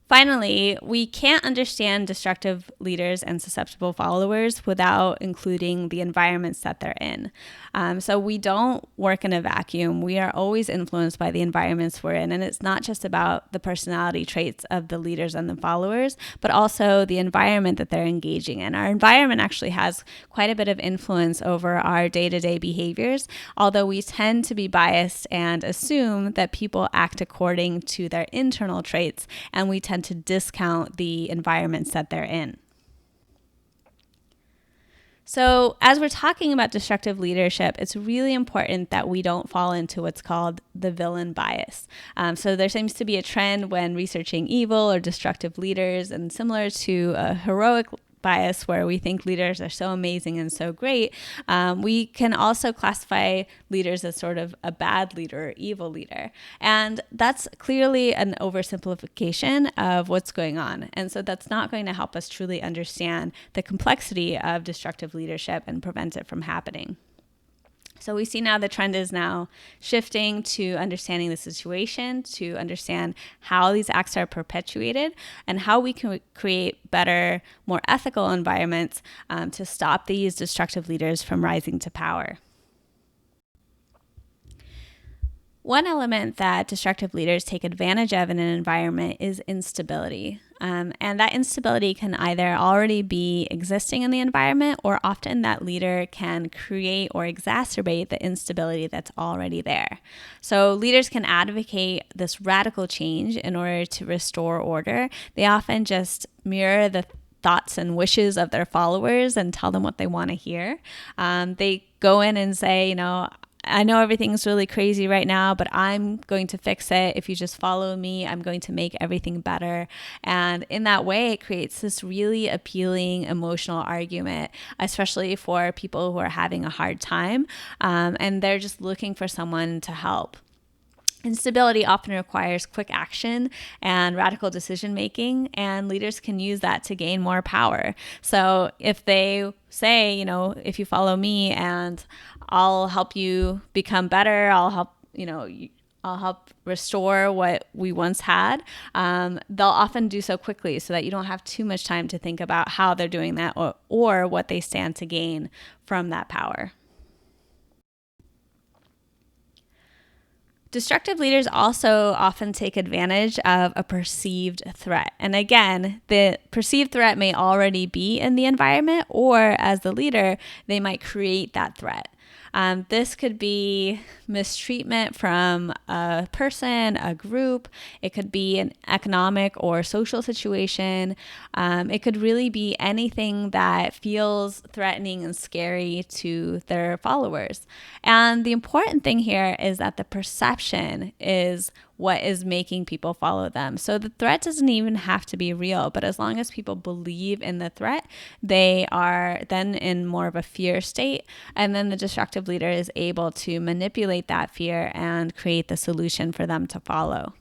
Finally, we can't understand destructive leaders and susceptible followers without including the environments that they're in. So we don't work in a vacuum. We are always influenced by the environments we're in. And it's not just about the personality traits of the leaders and the followers, but also the environment that they're engaging in. Our environment actually has quite a bit of influence over our day-to-day behaviors, although we tend to be biased and assume that people act according to their internal traits, and we tend to discount the environments that they're in. So, as we're talking about destructive leadership, it's really important that we don't fall into what's called the villain bias. So, there seems to be a trend when researching evil or destructive leaders, and similar to a heroic bias where we think leaders are so amazing and so great, we can also classify leaders as sort of a bad leader or evil leader. And that's clearly an oversimplification of what's going on. And so that's not going to help us truly understand the complexity of destructive leadership and prevent it from happening. So we see now the trend is now shifting to understanding the situation, to understand how these acts are perpetuated, and how we can create better, more ethical environments to stop these destructive leaders from rising to power. One element that destructive leaders take advantage of in an environment is instability. And that instability can either already be existing in the environment, or often that leader can create or exacerbate the instability that's already there. So leaders can advocate this radical change in order to restore order. They often just mirror the thoughts and wishes of their followers and tell them what they want to hear. They go in and say, I know everything's really crazy right now, but I'm going to fix it. If you just follow me, I'm going to make everything better. And in that way, it creates this really appealing emotional argument, especially for people who are having a hard time and they're just looking for someone to help. Instability often requires quick action and radical decision making, and leaders can use that to gain more power. So if they say, if you follow me and I'll help you become better, I'll help restore what we once had, they'll often do so quickly so that you don't have too much time to think about how they're doing that or what they stand to gain from that power. Destructive leaders also often take advantage of a perceived threat. And again, the perceived threat may already be in the environment, or as the leader, they might create that threat. This could be mistreatment from a person, a group. It could be an economic or social situation. It could really be anything that feels threatening and scary to their followers. And the important thing here is that the perception is what is making people follow them. So the threat doesn't even have to be real, but as long as people believe in the threat, they are then in more of a fear state. And then the destructive leader is able to manipulate that fear and create the solution for them to follow.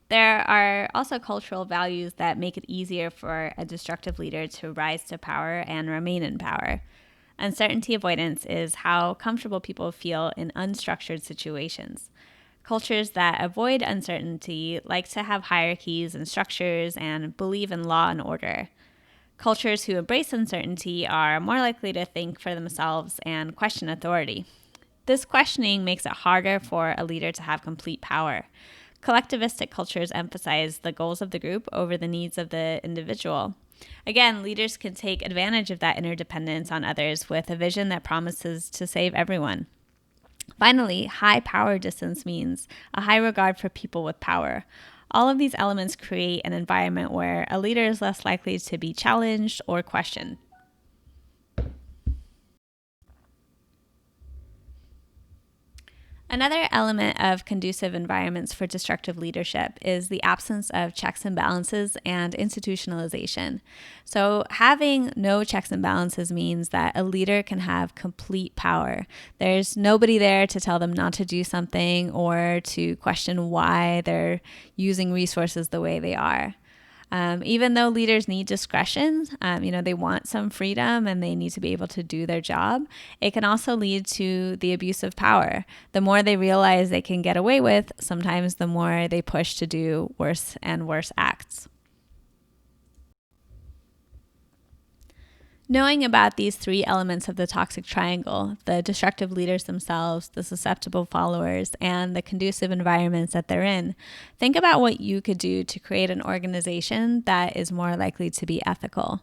There are also cultural values that make it easier for a destructive leader to rise to power and remain in power. Uncertainty avoidance is how comfortable people feel in unstructured situations. Cultures that avoid uncertainty like to have hierarchies and structures and believe in law and order. Cultures who embrace uncertainty are more likely to think for themselves and question authority. This questioning makes it harder for a leader to have complete power. Collectivistic cultures emphasize the goals of the group over the needs of the individual. Again, leaders can take advantage of that interdependence on others with a vision that promises to save everyone. Finally, high power distance means a high regard for people with power. All of these elements create an environment where a leader is less likely to be challenged or questioned. Another element of conducive environments for destructive leadership is the absence of checks and balances and institutionalization. So having no checks and balances means that a leader can have complete power. There's nobody there to tell them not to do something or to question why they're using resources the way they are. Even though leaders need discretion, they want some freedom and they need to be able to do their job, it can also lead to the abuse of power. The more they realize they can get away with, sometimes the more they push to do worse and worse acts. Knowing about these three elements of the toxic triangle, the destructive leaders themselves, the susceptible followers, and the conducive environments that they're in, think about what you could do to create an organization that is more likely to be ethical.